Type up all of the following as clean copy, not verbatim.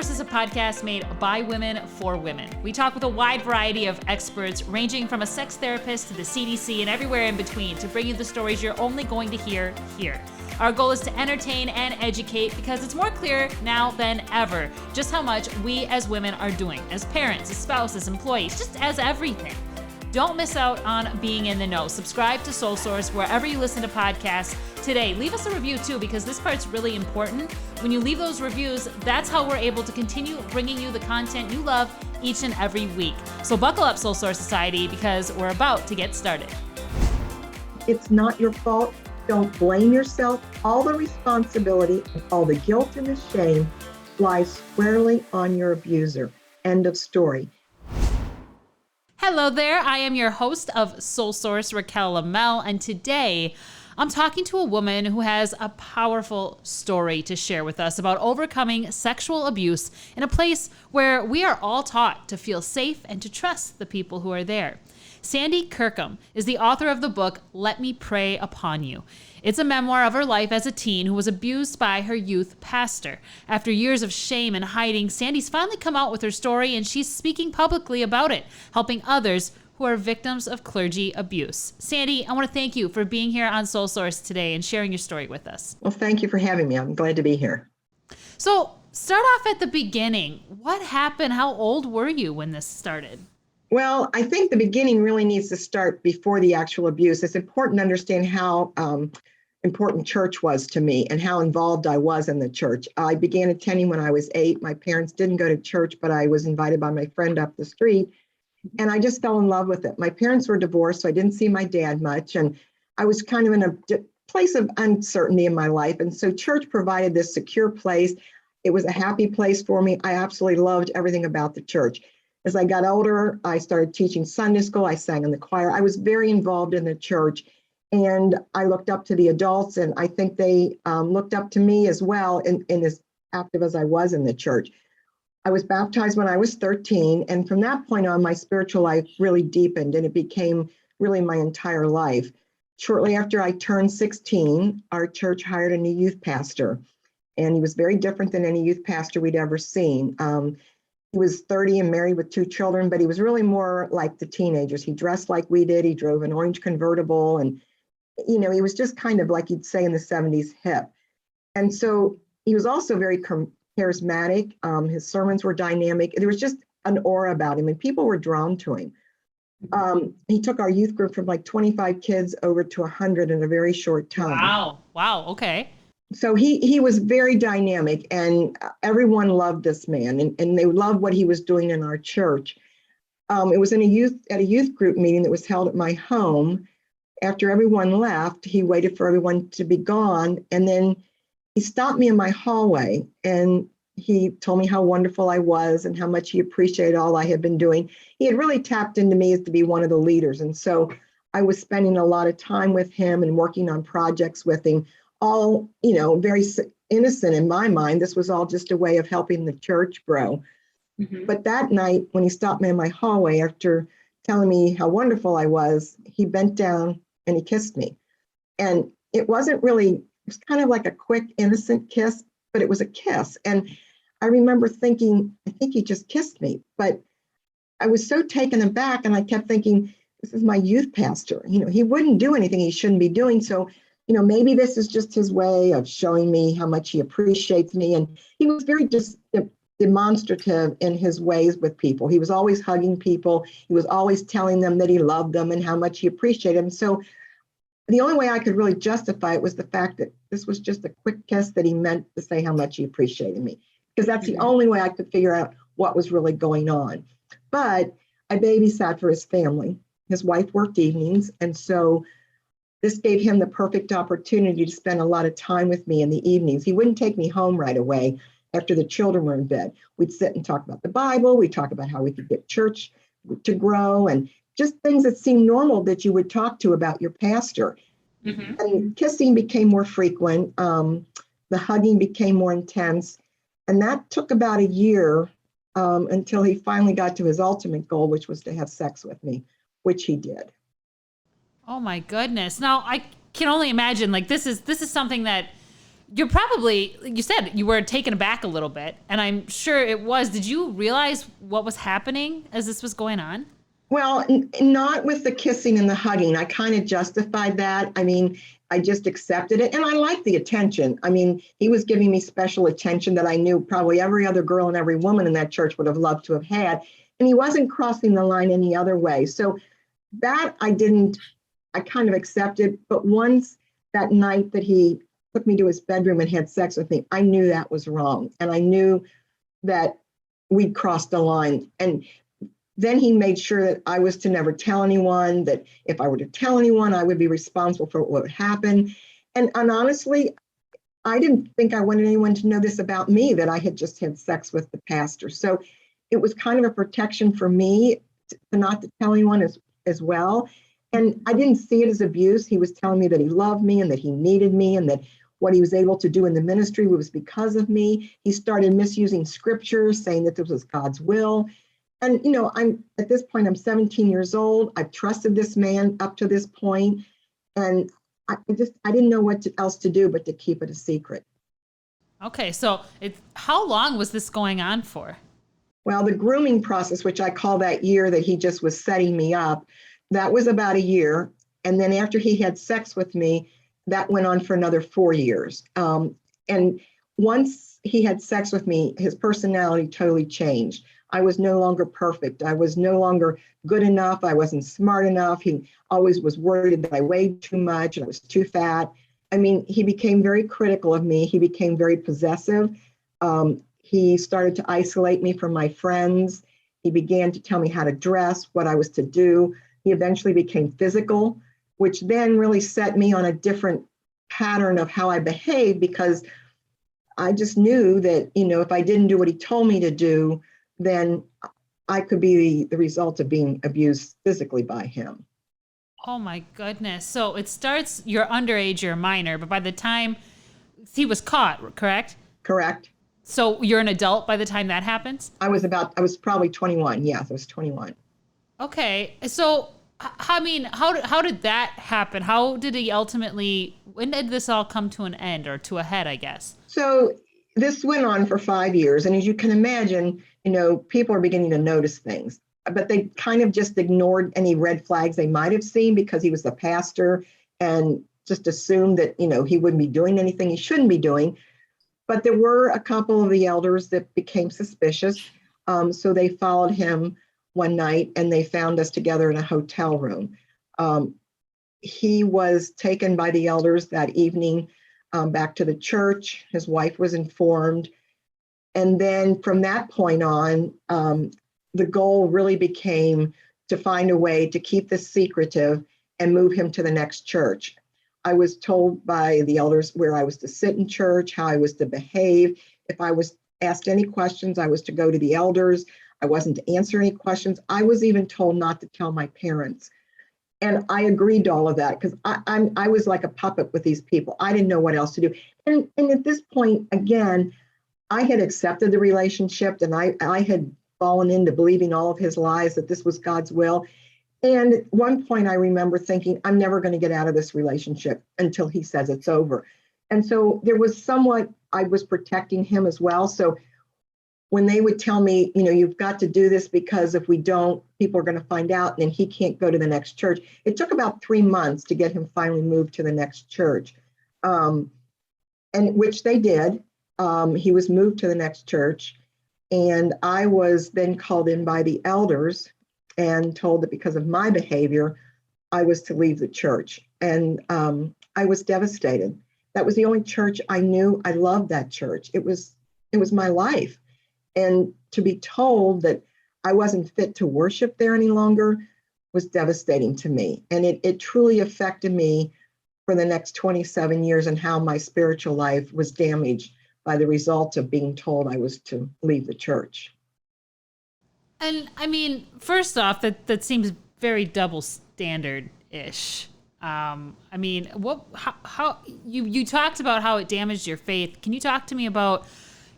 Source is a podcast made by women for women. We talk with a wide variety of experts, ranging from a sex therapist to the CDC and everywhere in between, to bring you the stories you're only going to hear here. Our goal is to entertain and educate, because it's more clear now than ever just how much we as women are doing, as parents, as spouses, employees, just as everything. Don't miss out on being in the know. Subscribe to Soul Source wherever you listen to podcasts today. Leave us a review too, because this part's really important. When you leave those reviews, that's how we're able to continue bringing you the content you love each and every week. So buckle up, Soul Source Society, because we're about to get started. It's not your fault. Don't blame yourself. All the responsibility, all the guilt and the shame lies squarely on your abuser. End of story. Hello there. I am your host of Soul Source, Raquel Lamel, and today I'm talking to a woman who has a powerful story to share with us about overcoming sexual abuse in a place where we are all taught to feel safe and to trust the people who are there. Sandy Kirkham is the author of the book, Let Me Pray Upon You. It's a memoir of her life as a teen who was abused by her youth pastor. After years of shame and hiding, Sandy's finally come out with her story, and she's speaking publicly about it, helping others who are victims of clergy abuse. Sandy, I want to thank you for being here on Soul Source today and sharing your story with us. Well, thank you for having me. I'm glad to be here. So, start off at the beginning. What happened? How old were you when this started? Well, I think the beginning really needs to start before the actual abuse. It's important to understand how important church was to me and how involved I was in the church. I began attending when I was 8. My parents didn't go to church, but I was invited by my friend up the street, and I just fell in love with it. My parents were divorced, so I didn't see my dad much, and I was kind of in a place of uncertainty in my life, and so church provided this secure place. It was a happy place for me. I absolutely loved everything about the church. As I got older, I started teaching Sunday school. I sang in the choir. I was very involved in the church, and I looked up to the adults, and I think they looked up to me as well, in as active as I was in the church. I was baptized when I was 13, and from that point on, my spiritual life really deepened, and it became really my entire life. Shortly after I turned 16, our church hired a new youth pastor, and he was very different than any youth pastor we'd ever seen. He was 30 and married with 2 children, but he was really more like the teenagers. He dressed like we did. He drove an orange convertible, and he was just kind of like you'd say in the 70s hip. And so he was also very charismatic. His sermons were dynamic. There was just an aura about him, and people were drawn to him. He took our youth group from like 25 kids over to 100 in a very short time. Wow. Okay. So he was very dynamic, and everyone loved this man, and they loved what he was doing in our church. It was at a youth group meeting that was held at my home. After everyone left, he waited for everyone to be gone, and then he stopped me in my hallway, and he told me how wonderful I was and how much he appreciated all I had been doing. He had really tapped into me as to be one of the leaders, and so I was spending a lot of time with him and working on projects with him. All, very innocent in my mind. This was all just a way of helping the church grow. Mm-hmm. But that night, when he stopped me in my hallway after telling me how wonderful I was, he bent down and he kissed me. And it was kind of like a quick, innocent kiss, but it was a kiss. And I remember thinking, I think he just kissed me. But I was so taken aback, and I kept thinking, this is my youth pastor. He wouldn't do anything he shouldn't be doing. So maybe this is just his way of showing me how much he appreciates me. And he was very just demonstrative in his ways with people. He was always hugging people. He was always telling them that he loved them and how much he appreciated them. So the only way I could really justify it was the fact that this was just a quick kiss that he meant to say how much he appreciated me, because that's the only way I could figure out what was really going on. But I babysat for his family. His wife worked evenings, and so this gave him the perfect opportunity to spend a lot of time with me in the evenings. He wouldn't take me home right away after the children were in bed. We'd sit and talk about the Bible. We'd talk about how we could get church to grow, and just things that seemed normal that you would talk to about your pastor. Mm-hmm. And kissing became more frequent. The hugging became more intense. And that took about a year until he finally got to his ultimate goal, which was to have sex with me, which he did. Oh my goodness. Now I can only imagine, like, this is something that you said you were taken aback a little bit, and I'm sure it was. Did you realize what was happening as this was going on? Well, not with the kissing and the hugging. I kind of justified that. I mean, I just accepted it and I liked the attention. I mean, he was giving me special attention that I knew probably every other girl and every woman in that church would have loved to have had. And he wasn't crossing the line any other way. So that I kind of accepted. But once that night that he took me to his bedroom and had sex with me, I knew that was wrong. And I knew that we'd crossed the line. And then he made sure that I was to never tell anyone, that if I were to tell anyone, I would be responsible for what would happen. And honestly, I didn't think I wanted anyone to know this about me, that I had just had sex with the pastor. So it was kind of a protection for me to not to tell anyone as well. And I didn't see it as abuse. He was telling me that he loved me and that he needed me and that what he was able to do in the ministry was because of me. He started misusing scripture, saying that this was God's will. And, I'm at this point, I'm 17 years old. I've trusted this man up to this point, and I didn't know what else to do but to keep it a secret. Okay, so how long was this going on for? Well, the grooming process, which I call that year that he just was setting me up, that was about a year. And then after he had sex with me, that went on for another 4 years. And once he had sex with me, his personality totally changed. I was no longer perfect. I was no longer good enough. I wasn't smart enough. He always was worried that I weighed too much and I was too fat. I mean, he became very critical of me. He became very possessive. He started to isolate me from my friends. He began to tell me how to dress, what I was to do. He eventually became physical, which then really set me on a different pattern of how I behaved, because I just knew that, if I didn't do what he told me to do, then I could be the result of being abused physically by him. Oh my goodness. So it starts, you're underage, you're a minor, but by the time he was caught, correct? Correct. So you're an adult by the time that happens? I was probably 21. Yes, I was 21. Okay. So, how did that happen? How did he when did this all come to an end, or to a head, I guess? So this went on for 5 years. And as you can imagine, people are beginning to notice things, but they kind of just ignored any red flags they might have seen because he was the pastor, and just assumed that, he wouldn't be doing anything he shouldn't be doing. But there were a couple of the elders that became suspicious. So they followed him one night and they found us together in a hotel room. He was taken by the elders that evening back to the church. His wife was informed. And then from that point on, the goal really became to find a way to keep this secretive and move him to the next church. I was told by the elders where I was to sit in church, how I was to behave. If I was asked any questions, I was to go to the elders. I wasn't to answer any questions. I was even told not to tell my parents. And I agreed to all of that because I was like a puppet with these people. I didn't know what else to do. And at this point, again, I had accepted the relationship, and I had fallen into believing all of his lies, that this was God's will. And at one point I remember thinking, I'm never going to get out of this relationship until he says it's over. And so there was somewhat, I was protecting him as well. So when they would tell me, you've got to do this because if we don't, people are going to find out and then he can't go to the next church. It took about 3 months to get him finally moved to the next church, and which they did. He was moved to the next church, and I was then called in by the elders and told that because of my behavior, I was to leave the church. And I was devastated. That was the only church I knew. I loved that church. It was my life. And to be told that I wasn't fit to worship there any longer was devastating to me. And it truly affected me for the next 27 years, and how my spiritual life was damaged by the result of being told I was to leave the church. And I mean, first off, that seems very double standard-ish. I mean, how you talked about how it damaged your faith. Can you talk to me about,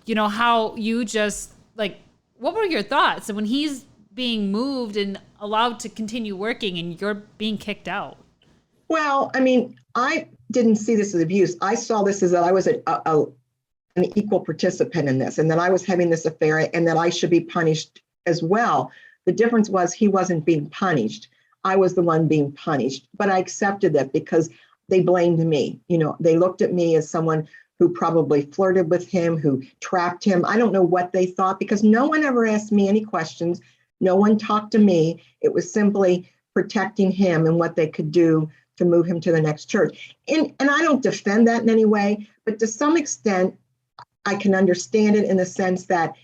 how you just, like, what were your thoughts when he's being moved and allowed to continue working and you're being kicked out? Well, I mean, didn't see this as abuse. I saw this as that I was an equal participant in this, and that I was having this affair, and that I should be punished as well. The difference was he wasn't being punished. I was the one being punished, but I accepted that because they blamed me. They looked at me as someone who probably flirted with him, who trapped him. I don't know what they thought, because no one ever asked me any questions. No one talked to me. It was simply protecting him and what they could do to move him to the next church. And I don't defend that in any way, but to some extent, I can understand it in the sense that,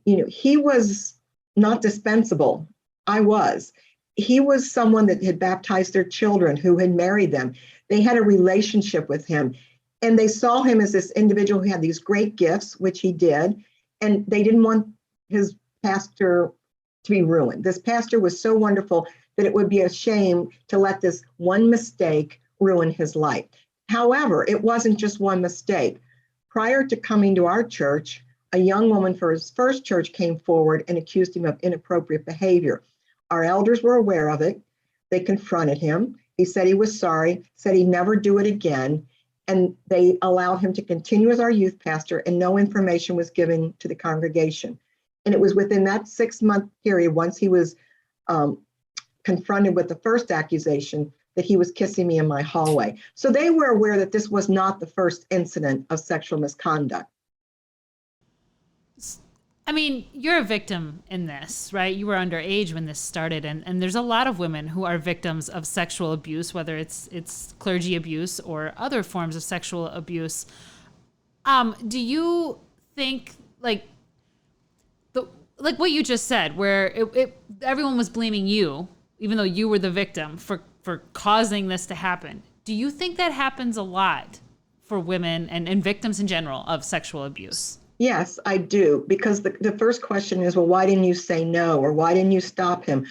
he was not dispensable. I was. He was someone that had baptized their children, who had married them. They had a relationship with him, and they saw him as this individual who had these great gifts, which he did, and they didn't want his pastor to be ruined. This pastor was so wonderful that it would be a shame to let this one mistake ruin his life. However, it wasn't just one mistake. Prior to coming to our church, a young woman for his first church came forward and accused him of inappropriate behavior. Our elders were aware of it. They confronted him. He said he was sorry, said he'd never do it again. And they allowed him to continue as our youth pastor, and no information was given to the congregation. And it was within that 6-month period, once he was confronted with the first accusation, that he was kissing me in my hallway. So they were aware that this was not the first incident of sexual misconduct. I mean, you're a victim in this, right? You were underage when this started, and there's a lot of women who are victims of sexual abuse, whether it's clergy abuse or other forms of sexual abuse. Do you think, like what you just said, where everyone was blaming you, even though you were the victim, for causing this to happen? Do you think that happens a lot for women and victims in general of sexual abuse? Yes, I do, because the first question is, well, why didn't you say no? Or why didn't you stop him?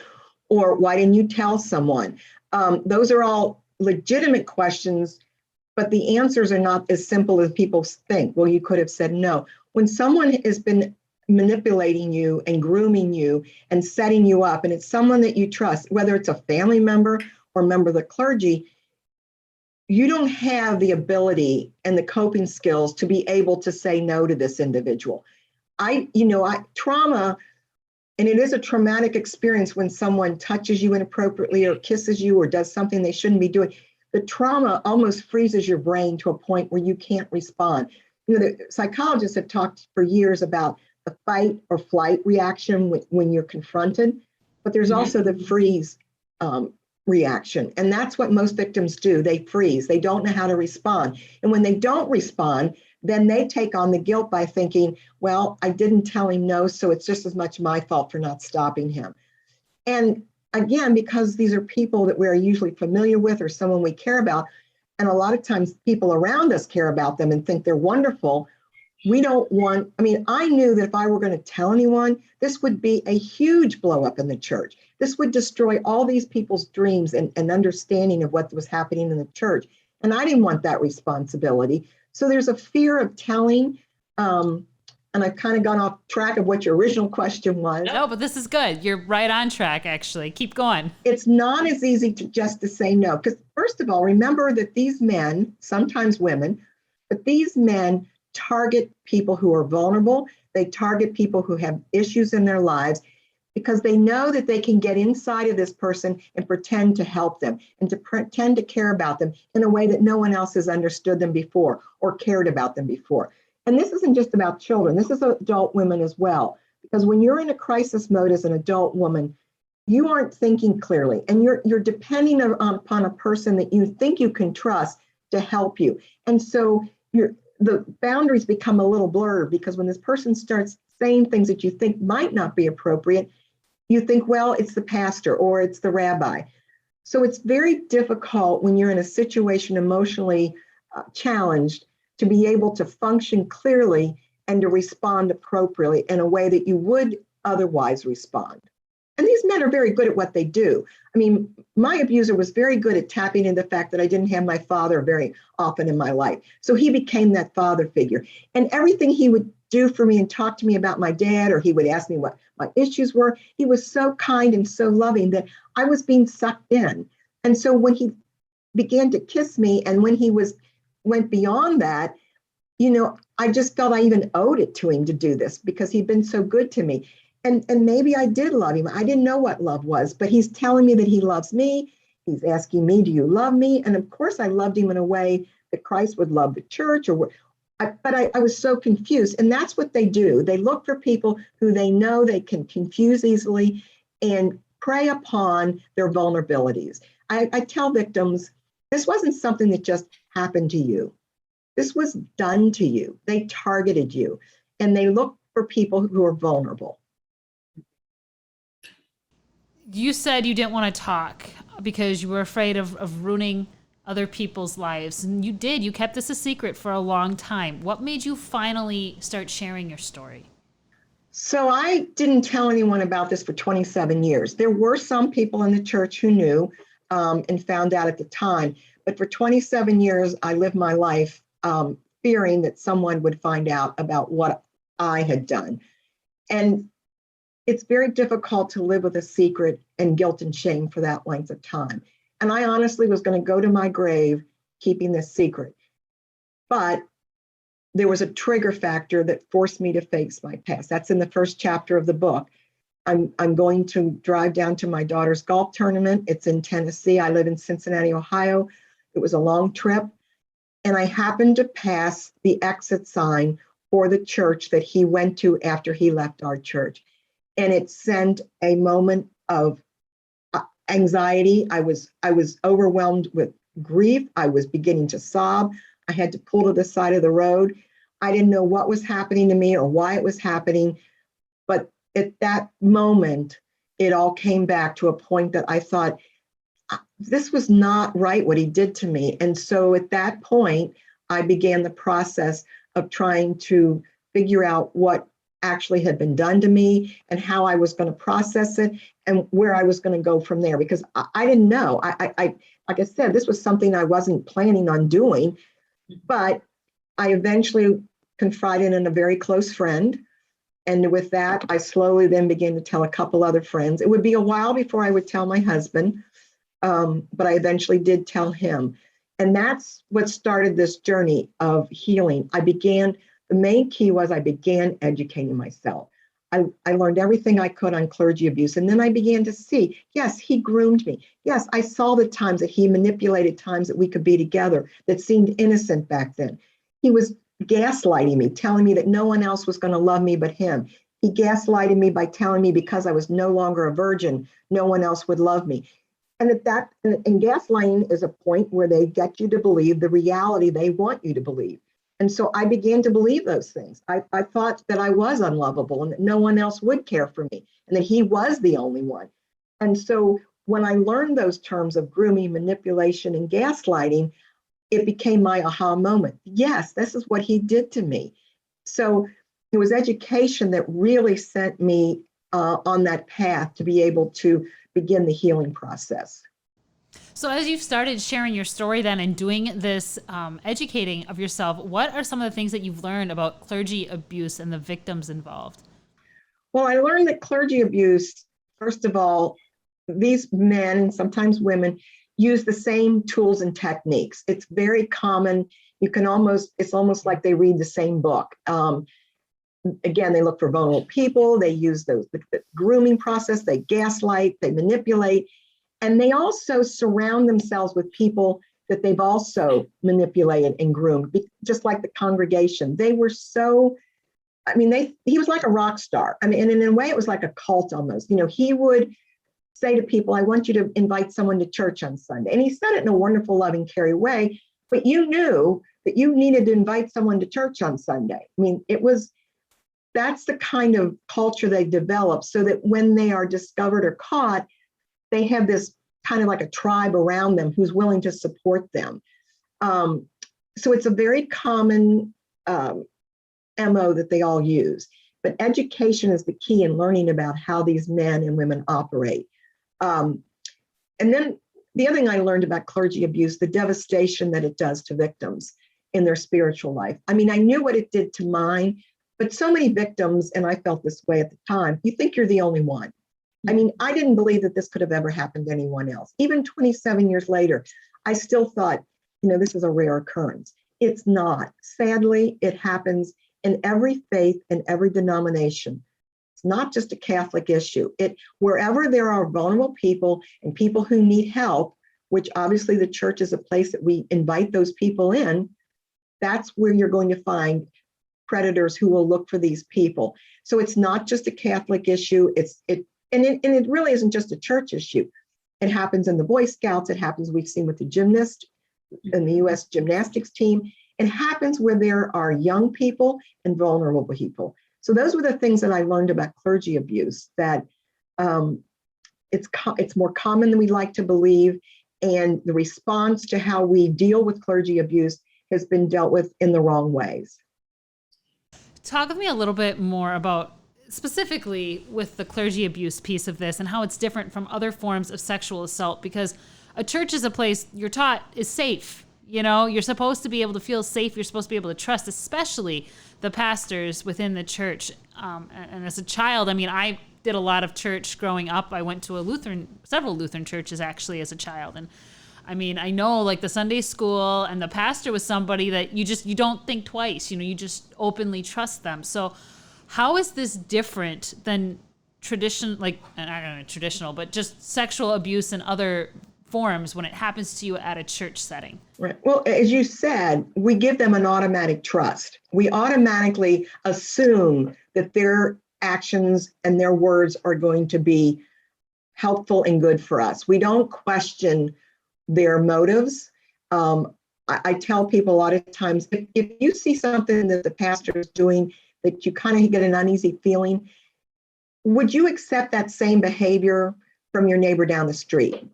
Or why didn't you tell someone? Those are all legitimate questions, but the answers are not as simple as people think. Well, you could have said no. When someone has been manipulating you and grooming you and setting you up, and it's someone that you trust, whether it's a family member or a member of the clergy, you don't have the ability and the coping skills to be able to say no to this individual. Trauma, and it is a traumatic experience when someone touches you inappropriately or kisses you or does something they shouldn't be doing. The trauma almost freezes your brain to a point where you can't respond. The psychologists have talked for years about the fight or flight reaction when you're confronted, but there's also the freeze reaction. And that's what most victims do. They freeze. They don't know how to respond. And when they don't respond, then they take on the guilt by thinking, well, I didn't tell him no, so it's just as much my fault for not stopping him. And again, because these are people that we're usually familiar with or someone we care about, and a lot of times people around us care about them and think they're wonderful, we don't want, I knew that if I were going to tell anyone, this would be a huge blow up in the church. This would destroy all these people's dreams and understanding of what was happening in the church. And I didn't want that responsibility. So there's a fear of telling. And I've kind of gone off track of what your original question was. No, but this is good. You're right on track, actually. Keep going. It's not as easy to say no. Because first of all, remember that these men, sometimes women, but these men target people who are vulnerable. They target people who have issues in their lives, because they know that they can get inside of this person and pretend to help them and to pretend to care about them in a way that no one else has understood them before or cared about them before. And this isn't just about children. This is adult women as well. Because when you're in a crisis mode as an adult woman, you aren't thinking clearly, and you're depending upon a person that you think you can trust to help you. And so the boundaries become a little blurred, because when this person starts saying things that you think might not be appropriate, you think, well, it's the pastor or it's the rabbi. So it's very difficult when you're in a situation emotionally challenged to be able to function clearly and to respond appropriately in a way that you would otherwise respond. And these men are very good at what they do. My abuser was very good at tapping into the fact that I didn't have my father very often in my life. So he became that father figure. And everything he would do for me and talk to me about my dad, or he would ask me what my issues were, he was so kind and so loving that I was being sucked in. And so when he began to kiss me. And when he went beyond that, you know, I just felt I even owed it to him to do this because he'd been so good to me. And maybe I did love him. I didn't know what love was, but he's telling me that he loves me. He's asking me, do you love me? And of course, I loved him in a way that Christ would love the church. But I was so confused. And that's what they do. They look for people who they know they can confuse easily and prey upon their vulnerabilities. I tell victims, this wasn't something that just happened to you. This was done to you. They targeted you, and they look for people who are vulnerable. You said you didn't want to talk because you were afraid of ruining other people's lives. And you did. You kept this a secret for a long time. What made you finally start sharing your story? So I didn't tell anyone about this for 27 years. There were some people in the church who knew and found out at the time. But for 27 years, I lived my life fearing that someone would find out about what I had done. And it's very difficult to live with a secret and guilt and shame for that length of time. And I honestly was going to go to my grave keeping this secret. But there was a trigger factor that forced me to face my past. That's in the first chapter of the book. I'm going to drive down to my daughter's golf tournament. It's in Tennessee. I live in Cincinnati, Ohio. It was a long trip. And I happened to pass the exit sign for the church that he went to after he left our church. And it sent a moment of anxiety. I was overwhelmed with grief. I was beginning to sob. I had to pull to the side of the road. I didn't know what was happening to me or why it was happening. But at that moment, it all came back to a point that I thought, this was not right what he did to me. And so at that point, I began the process of trying to figure out what actually had been done to me and how I was going to process it and where I was going to go from there, because I didn't know. I like I said, this was something I wasn't planning on doing, but I eventually confided in a very close friend. And with that, I slowly then began to tell a couple other friends. It would be a while before I would tell my husband, but I eventually did tell him. And that's what started this journey of healing. The main key was I began educating myself. I learned everything I could on clergy abuse. And then I began to see, yes, he groomed me. Yes, I saw the times that he manipulated times that we could be together that seemed innocent back then. He was gaslighting me, telling me that no one else was going to love me but him. He gaslighted me by telling me because I was no longer a virgin, no one else would love me. And and gaslighting is a point where they get you to believe the reality they want you to believe. And so I began to believe those things. I thought that I was unlovable and that no one else would care for me and that he was the only one. And so when I learned those terms of grooming, manipulation, and gaslighting, it became my aha moment. Yes, this is what he did to me. So it was education that really sent me on that path to be able to begin the healing process. So as you've started sharing your story then and doing this educating of yourself, what are some of the things that you've learned about clergy abuse and the victims involved? Well, I learned that clergy abuse, first of all, these men and sometimes women use the same tools and techniques. It's very common. It's almost like they read the same book. Again, they look for vulnerable people. They use the grooming process. They gaslight, they manipulate. And they also surround themselves with people that they've also manipulated and groomed, just like the congregation. They were so, he was like a rock star. And in a way, it was like a cult almost. He would say to people, I want you to invite someone to church on Sunday. And he said it in a wonderful, loving, caring way, but you knew that you needed to invite someone to church on Sunday. That's the kind of culture they develop so that when they are discovered or caught, they have this kind of like a tribe around them who's willing to support them. So it's a very common MO that they all use. But education is the key in learning about how these men and women operate. And then the other thing I learned about clergy abuse, the devastation that it does to victims in their spiritual life. I knew what it did to mine, but so many victims, and I felt this way at the time, you think you're the only one. I didn't believe that this could have ever happened to anyone else. Even 27 years later, I still thought, this is a rare occurrence. It's not. Sadly, it happens in every faith and every denomination. It's not just a Catholic issue. Wherever there are vulnerable people and people who need help, which obviously the church is a place that we invite those people in, that's where you're going to find predators who will look for these people. So it's not just a Catholic issue. It really isn't just a church issue. It happens in the Boy Scouts. It happens, we've seen with the gymnast in the U.S. gymnastics team. It happens where there are young people and vulnerable people. So those were the things that I learned about clergy abuse, that it's more common than we'd like to believe. And the response to how we deal with clergy abuse has been dealt with in the wrong ways. Talk with me a little bit more about specifically with the clergy abuse piece of this and how it's different from other forms of sexual assault, because a church is a place you're taught is safe. You're supposed to be able to feel safe. You're supposed to be able to trust, especially the pastors within the church. And as a child, I did a lot of church growing up. I went to several Lutheran churches actually as a child. And I know like the Sunday school and the pastor was somebody that you don't think twice, you just openly trust them. So how is this different than traditional, like, I don't know, traditional, but just sexual abuse and other forms when it happens to you at a church setting? Right. Well, as you said, we give them an automatic trust. We automatically assume that their actions and their words are going to be helpful and good for us. We don't question their motives. I tell people a lot of times, if you see something that the pastor is doing that you kind of get an uneasy feeling, would you accept that same behavior from your neighbor down the street?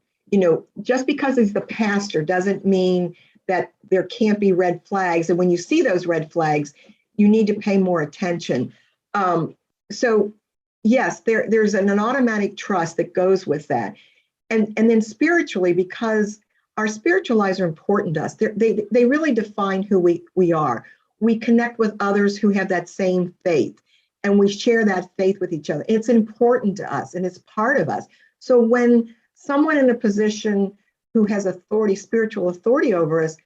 Just because he's the pastor doesn't mean that there can't be red flags. And when you see those red flags, you need to pay more attention. So yes, there's an automatic trust that goes with that. And then spiritually, because our spiritual lives are important to us, they really define who we are. We connect with others who have that same faith, and we share that faith with each other. It's important to us, and it's part of us. So when someone in a position who has authority, spiritual authority over us,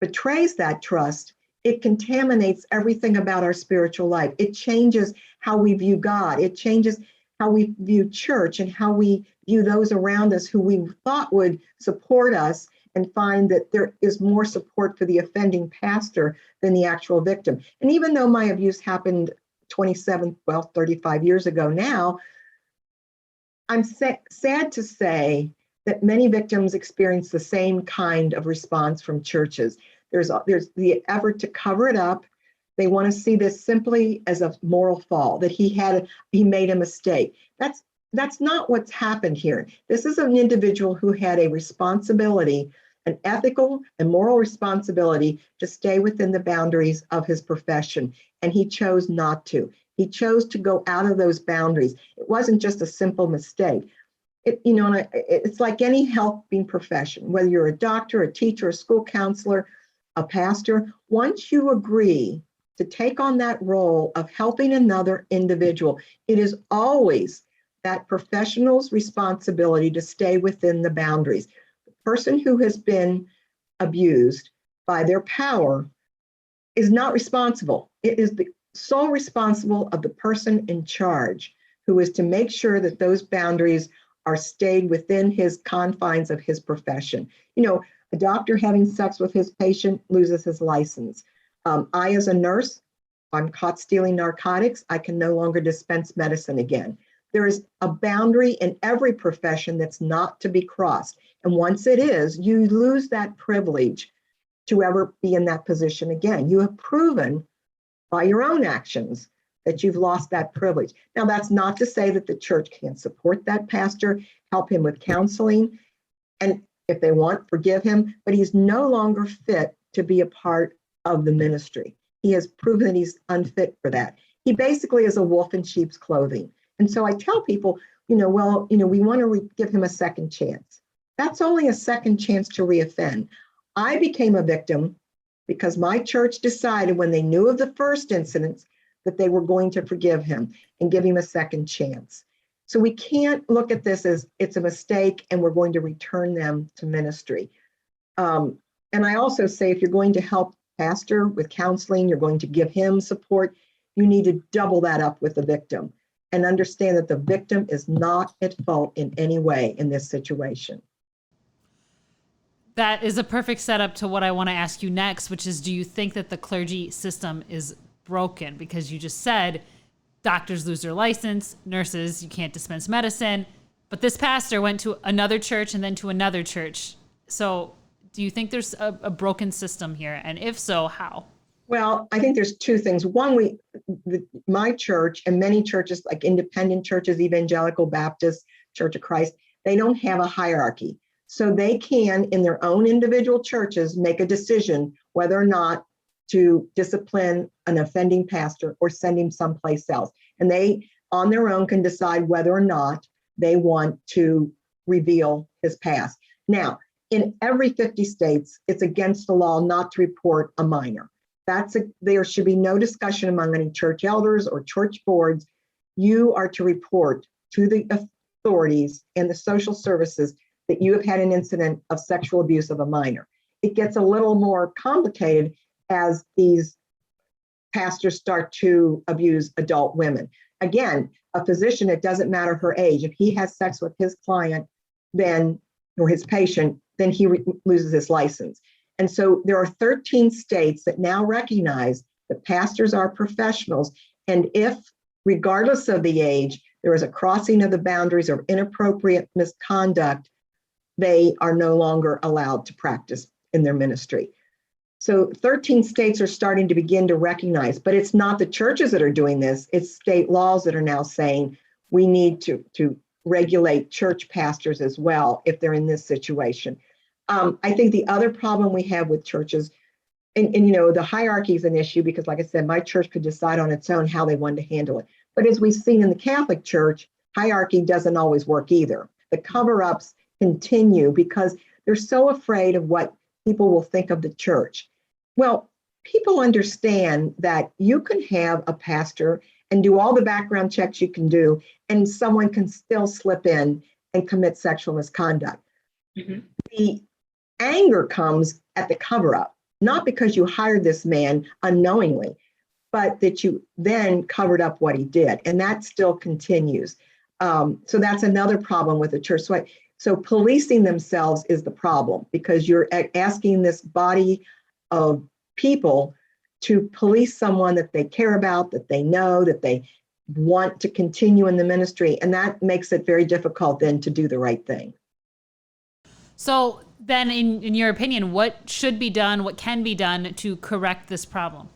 betrays that trust, it contaminates everything about our spiritual life. It changes how we view God. It changes how we view church and how we view those around us who we thought would support us, and find that there is more support for the offending pastor than the actual victim. And even though my abuse happened 35 years ago now, I'm sad to say that many victims experience the same kind of response from churches. There's the effort to cover it up. They want to see this simply as a moral fall, that he made a mistake. That's not what's happened here. This is an individual who had a responsibility, an ethical and moral responsibility to stay within the boundaries of his profession, and he chose not to. He chose to go out of those boundaries. It wasn't just a simple mistake. It's like any helping profession, whether you're a doctor, a teacher, a school counselor, a pastor. Once you agree to take on that role of helping another individual, it is always that professional's responsibility to stay within the boundaries. The person who has been abused by their power is not responsible. It is the sole responsible of the person in charge, who is to make sure that those boundaries are stayed within his confines of his profession. A doctor having sex with his patient loses his license. I, as a nurse, I'm caught stealing narcotics, I can no longer dispense medicine again. There is a boundary in every profession that's not to be crossed. And once it is, you lose that privilege to ever be in that position again. You have proven by your own actions that you've lost that privilege. Now, that's not to say that the church can't support that pastor, help him with counseling, and if they want, forgive him, but he's no longer fit to be a part of the ministry. He has proven that he's unfit for that. He basically is a wolf in sheep's clothing. And so I tell people, we want to give him a second chance. That's only a second chance to reoffend. I became a victim because my church decided, when they knew of the first incidents, that they were going to forgive him and give him a second chance. So we can't look at this as it's a mistake and we're going to return them to ministry. And I also say, if you're going to help pastor with counseling, you're going to give him support, you need to double that up with the victim and understand that the victim is not at fault in any way in this situation. That is a perfect setup to what I want to ask you next, which is, do you think that the clergy system is broken? Because you just said doctors lose their license, nurses, you can't dispense medicine. But this pastor went to another church and then to another church. So do you think there's a broken system here? And if so, how? Well, I think there's two things. One, my church and many churches, like independent churches, Evangelical Baptist, Church of Christ, they don't have a hierarchy. So they can, in their own individual churches, make a decision whether or not to discipline an offending pastor or send him someplace else. And they, on their own, can decide whether or not they want to reveal his past. Now, in every 50 states, it's against the law not to report a minor. There should be no discussion among any church elders or church boards. You are to report to the authorities and the social services that you have had an incident of sexual abuse of a minor. It gets a little more complicated as these pastors start to abuse adult women. Again, a physician, it doesn't matter her age. If he has sex with his client, then, or his patient, then he loses his license. And so there are 13 states that now recognize that pastors are professionals. And if, regardless of the age, there is a crossing of the boundaries or inappropriate misconduct, they are no longer allowed to practice in their ministry. So 13 states are starting to begin to recognize, but it's not the churches that are doing this, it's state laws that are now saying we need to regulate church pastors as well if they're in this situation. I think the other problem we have with churches, and you know, the hierarchy is an issue because, like I said, my church could decide on its own how they wanted to handle it. But as we've seen in the Catholic Church, hierarchy doesn't always work either. The cover-ups continue because they're so afraid of what people will think of the church. Well, people understand that you can have a pastor and do all the background checks you can do, and someone can still slip in and commit sexual misconduct. Mm-hmm. The anger comes at the cover-up, not because you hired this man unknowingly, but that you then covered up what he did, and that still continues. So that's another problem with the church. So policing themselves is the problem because you're asking this body of people to police someone that they care about, that they know, that they want to continue in the ministry, and that makes it very difficult then to do the right thing. So then, in your opinion, what should be done, what can be done to correct this problem?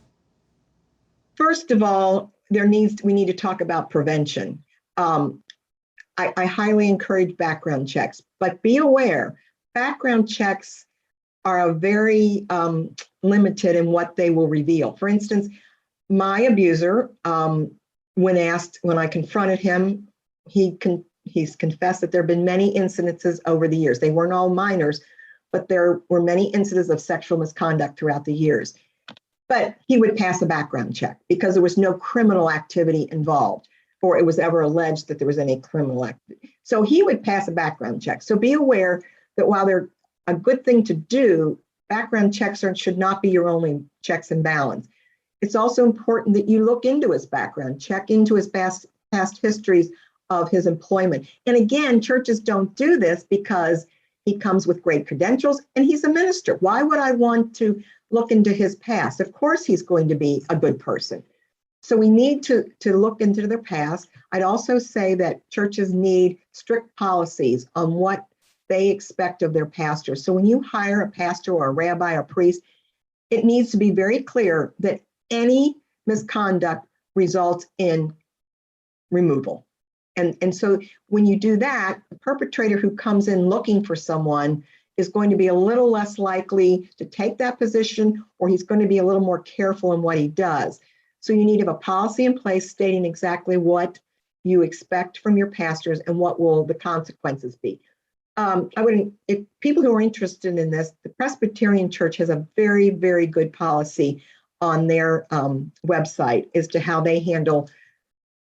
First of all, we need to talk about prevention. I highly encourage background checks, but be aware, background checks are very limited in what they will reveal. For instance, my abuser, when I confronted him, he's confessed that there have been many incidences over the years. They weren't all minors, but there were many incidents of sexual misconduct throughout the years. But he would pass a background check because there was no criminal activity involved, or it was ever alleged that there was any criminal activity. So he would pass a background check. So be aware that while they're a good thing to do, background checks should not be your only checks and balance. It's also important that you look into his background, check into his past histories of his employment. And again, churches don't do this because he comes with great credentials and he's a minister. Why would I want to look into his past? Of course, he's going to be a good person. So we need to look into their past. I'd also say that churches need strict policies on what they expect of their pastors. So when you hire a pastor or a rabbi or priest, it needs to be very clear that any misconduct results in removal. And so when you do that, the perpetrator who comes in looking for someone is going to be a little less likely to take that position, or he's going to be a little more careful in what he does. So you need to have a policy in place stating exactly what you expect from your pastors and what will the consequences be. If people who are interested in this, the Presbyterian Church has a very, very good policy on their website as to how they handle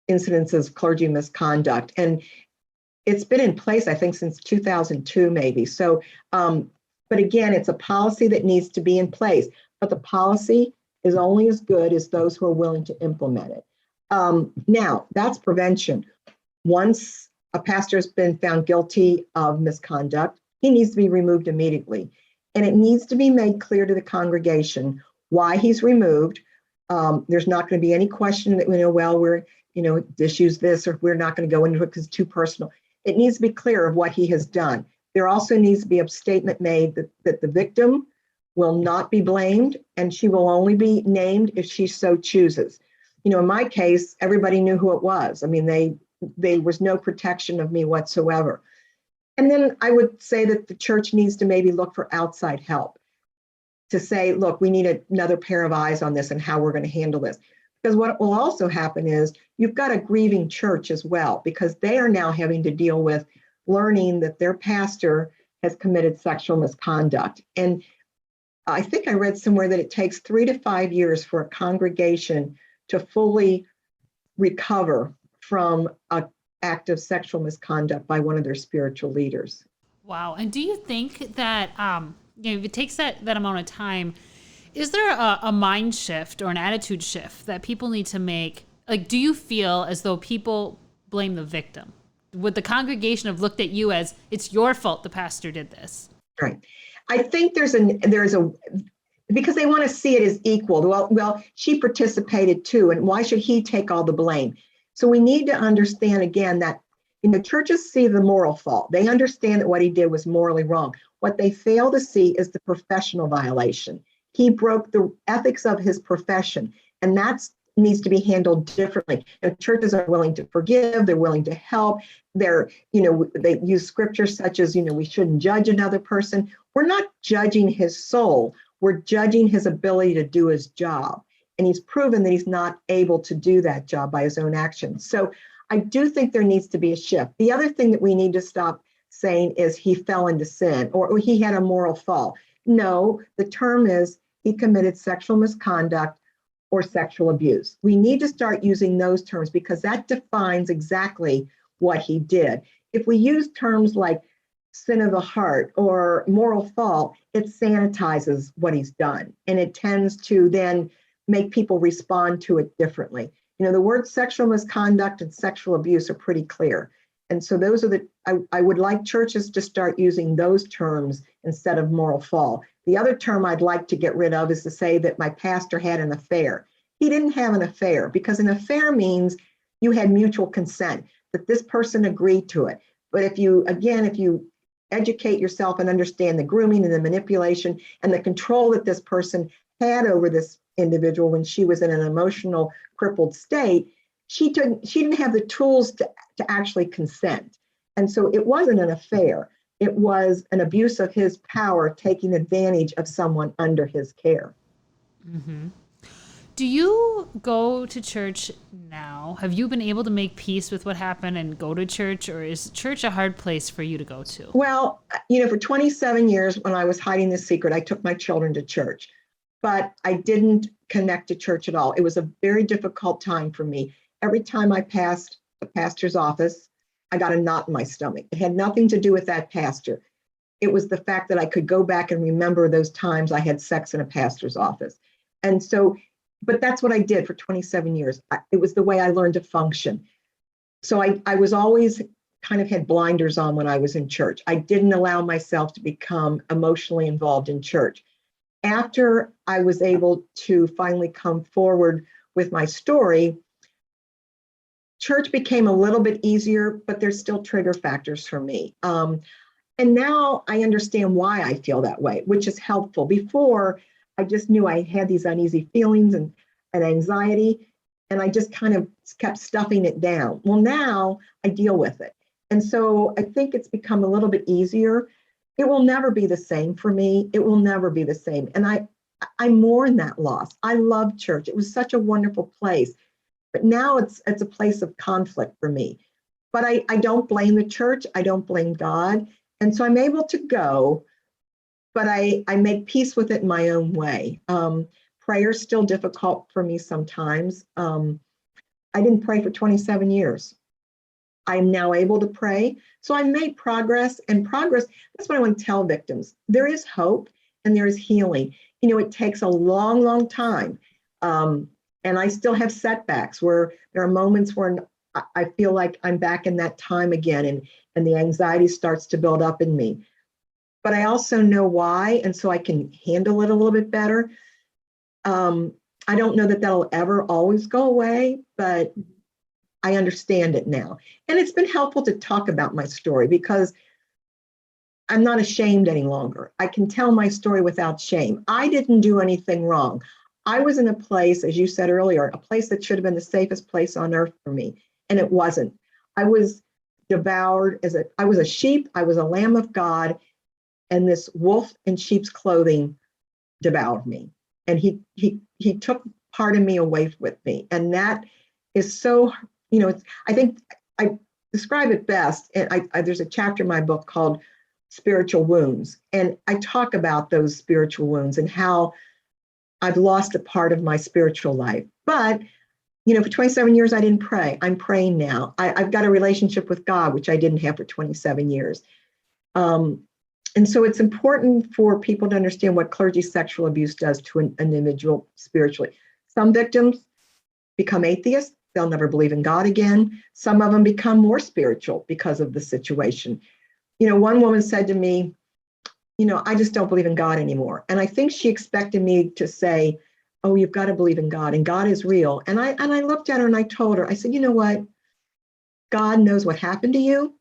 incidences of clergy misconduct. And it's been in place, I think, since 2002, maybe. So But again, it's a policy that needs to be in place. But the policy is only as good as those who are willing to implement it. Now, that's prevention. Once a pastor has been found guilty of misconduct, he needs to be removed immediately. And it needs to be made clear to the congregation why he's removed. There's not going to be any question that, well, we're, disuse this, or we're not going to go into it because it's too personal. It needs to be clear of what he has done. There also needs to be a statement made that the victim will not be blamed, and she will only be named if she so chooses. In my case, everybody knew who it was. I mean, there was no protection of me whatsoever. And then I would say that the church needs to maybe look for outside help to say, look, we need another pair of eyes on this and how we're going to handle this. Because what will also happen is you've got a grieving church as well, because they are now having to deal with learning that their pastor has committed sexual misconduct. And I think I read somewhere that it takes 3 to 5 years for a congregation to fully recover from an act of sexual misconduct by one of their spiritual leaders. Wow. And do you think that, if it takes that amount of time, is there a mind shift or an attitude shift that people need to make? Like, do you feel as though people blame the victim? Would the congregation have looked at you as, it's your fault the pastor did this? Right. I think there's a because they want to see it as equal. Well, she participated too, and why should he take all the blame? So we need to understand again that churches see the moral fault. They understand that what he did was morally wrong. What they fail to see is the professional violation. He broke the ethics of his profession, and that needs to be handled differently. And churches are willing to forgive, they're willing to help. They use scriptures such as, we shouldn't judge another person. We're not judging his soul, we're judging his ability to do his job. And he's proven that he's not able to do that job by his own actions. So I do think there needs to be a shift. The other thing that we need to stop saying is he fell into sin or he had a moral fall. No, the term is he committed sexual misconduct or sexual abuse. We need to start using those terms because that defines exactly what he did. If we use terms like sin of the heart or moral fall, it sanitizes what he's done, and it tends to then make people respond to it differently. The words sexual misconduct and sexual abuse are pretty clear. And so those are I would like churches to start using those terms instead of moral fall. The other term I'd like to get rid of is to say that my pastor had an affair. He didn't have an affair, because an affair means you had mutual consent, that this person agreed to it. But if you educate yourself and understand the grooming and the manipulation and the control that this person had over this individual when she was in an emotional crippled state, she didn't have the tools to actually consent. And so it wasn't an affair. It was an abuse of his power, taking advantage of someone under his care. Mm-hmm. Do you go to church now? Have you been able to make peace with what happened and go to church, or is church a hard place for you to go to? Well, for 27 years when I was hiding the secret, I took my children to church, but I didn't connect to church at all. It was a very difficult time for me. Every time I passed the pastor's office, I got a knot in my stomach. It had nothing to do with that pastor. It was the fact that I could go back and remember those times I had sex in a pastor's office. And so, but that's what I did for 27 years. It was the way I learned to function. So I was always kind of had blinders on when I was in church. I didn't allow myself to become emotionally involved in church. After I was able to finally come forward with my story, church became a little bit easier, but there's still trigger factors for me. And now I understand why I feel that way, which is helpful. Before, I just knew I had these uneasy feelings and anxiety, and I just kind of kept stuffing it down. Well, now I deal with it. And so I think it's become a little bit easier. It will never be the same for me. It will never be the same. And I mourn that loss. I love church. It was such a wonderful place. But now it's a place of conflict for me. But I don't blame the church. I don't blame God. And so I'm able to go, but I make peace with it in my own way. Prayer is still difficult for me sometimes. I didn't pray for 27 years. I'm now able to pray. So I made progress, and progress, that's what I want to tell victims. There is hope and there is healing. It takes a long, long time. And I still have setbacks where there are moments where I feel like I'm back in that time again, and the anxiety starts to build up in me. But I also know why, and so I can handle it a little bit better. I don't know that that'll ever always go away, but I understand it now. And it's been helpful to talk about my story because I'm not ashamed any longer. I can tell my story without shame. I didn't do anything wrong. I was in a place, as you said earlier, a place that should have been the safest place on earth for me, and it wasn't. I was devoured I was a sheep, I was a lamb of God, and this wolf in sheep's clothing devoured me. And he took part of me away with me. And that is so, I think I describe it best. And there's a chapter in my book called Spiritual Wounds. And I talk about those spiritual wounds and how I've lost a part of my spiritual life. But, for 27 years, I didn't pray. I'm praying now. I've got a relationship with God, which I didn't have for 27 years. And so it's important for people to understand what clergy sexual abuse does to an individual spiritually. Some victims become atheists. They'll never believe in God again. Some of them become more spiritual because of the situation. One woman said to me, I just don't believe in God anymore. And I think she expected me to say, oh, you've got to believe in God, and God is real. And I looked at her and I told her, I said, you know what? God knows what happened to you.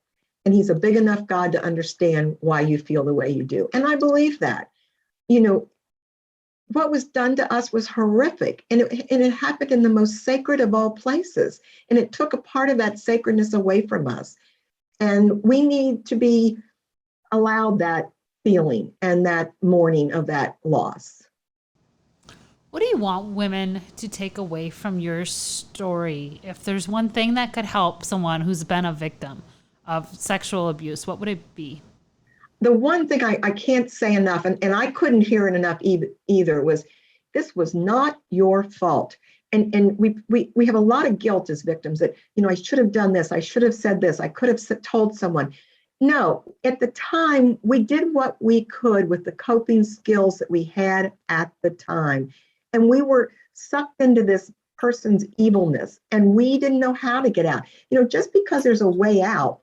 And he's a big enough God to understand why you feel the way you do. And I believe that. What was done to us was horrific. And it happened in the most sacred of all places. And it took a part of that sacredness away from us. And we need to be allowed that feeling and that mourning of that loss. What do you want women to take away from your story? If there's one thing that could help someone who's been a victim of sexual abuse, what would it be? The one thing I can't say enough, and I couldn't hear it enough either, was this was not your fault. And we have a lot of guilt as victims that, I should have done this. I should have said this. I could have told someone. No, at the time, we did what we could with the coping skills that we had at the time. And we were sucked into this person's evilness, and we didn't know how to get out. Just because there's a way out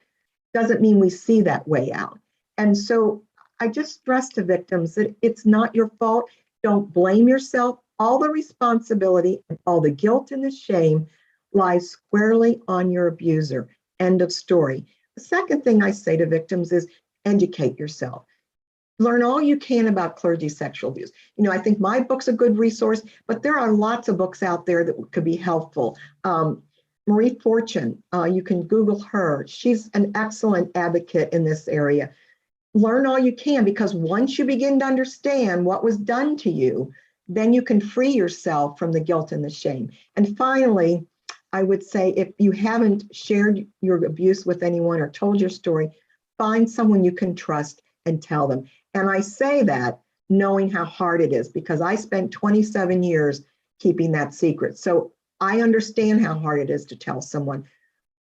doesn't mean we see that way out. And so I just stress to victims that it's not your fault. Don't blame yourself. All the responsibility and all the guilt and the shame lies squarely on your abuser. End of story. The second thing I say to victims is educate yourself. Learn all you can about clergy sexual abuse. I think my book's a good resource, but there are lots of books out there that could be helpful. Marie Fortune, you can Google her. She's an excellent advocate in this area. Learn all you can, because once you begin to understand what was done to you, then you can free yourself from the guilt and the shame. And finally, I would say, if you haven't shared your abuse with anyone or told your story, find someone you can trust and tell them. And I say that knowing how hard it is, because I spent 27 years keeping that secret. So I understand how hard it is to tell someone.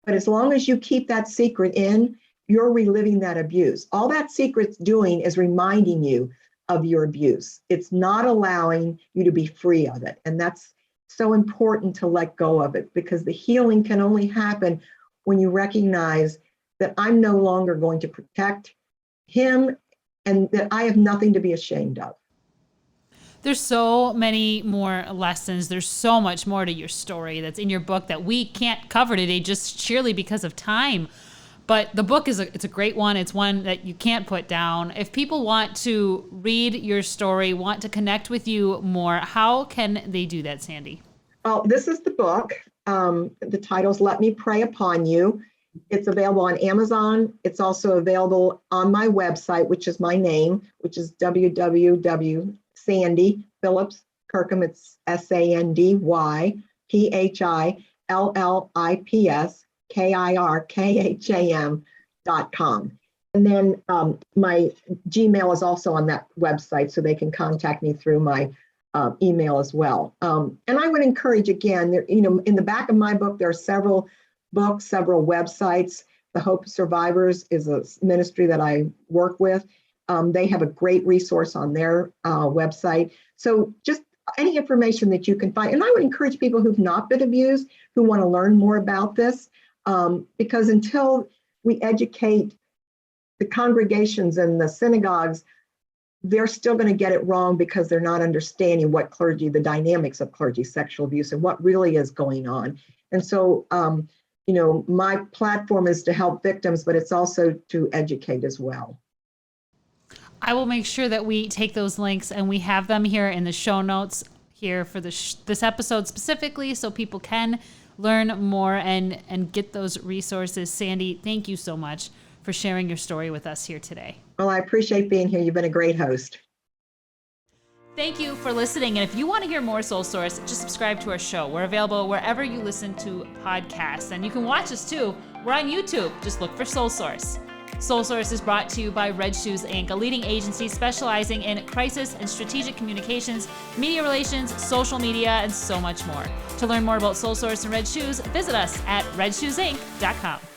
But as long as you keep that secret in, you're reliving that abuse. All that secret's doing is reminding you of your abuse. It's not allowing you to be free of it. And that's so important to let go of it, because the healing can only happen when you recognize that I'm no longer going to protect him and that I have nothing to be ashamed of. There's so many more lessons. There's so much more to your story that's in your book that we can't cover today, just sheerly because of time. But the book it's a great one. It's one that you can't put down. If people want to read your story, want to connect with you more, how can they do that, Sandy? Well, this is the book. The title's Let Me Pray Upon You. It's available on Amazon. It's also available on my website, which is my name, which is www.Sandy Phillips Kirkham. It's SandyPhillipskirkham.com. And then my Gmail is also on that website, so they can contact me through my email as well. And I would encourage, again, in the back of my book, there are several books, several websites. The Hope Survivors is a ministry that I work with. They have a great resource on their website. So just any information that you can find. And I would encourage people who've not been abused, who want to learn more about this, because until we educate the congregations and the synagogues, they're still going to get it wrong because they're not understanding what clergy, the dynamics of clergy sexual abuse and what really is going on. And so, my platform is to help victims, but it's also to educate as well. I will make sure that we take those links and we have them here in the show notes here for this episode specifically, so people can learn more and get those resources. Sandy, thank you so much for sharing your story with us here today. Well, I appreciate being here. You've been a great host. Thank you for listening. And if you want to hear more Soul Source, just subscribe to our show. We're available wherever you listen to podcasts. And you can watch us too. We're on YouTube. Just look for Soul Source. Soul Source is brought to you by Red Shoes, Inc., a leading agency specializing in crisis and strategic communications, media relations, social media, and so much more. To learn more about Soul Source and Red Shoes, visit us at redshoesinc.com.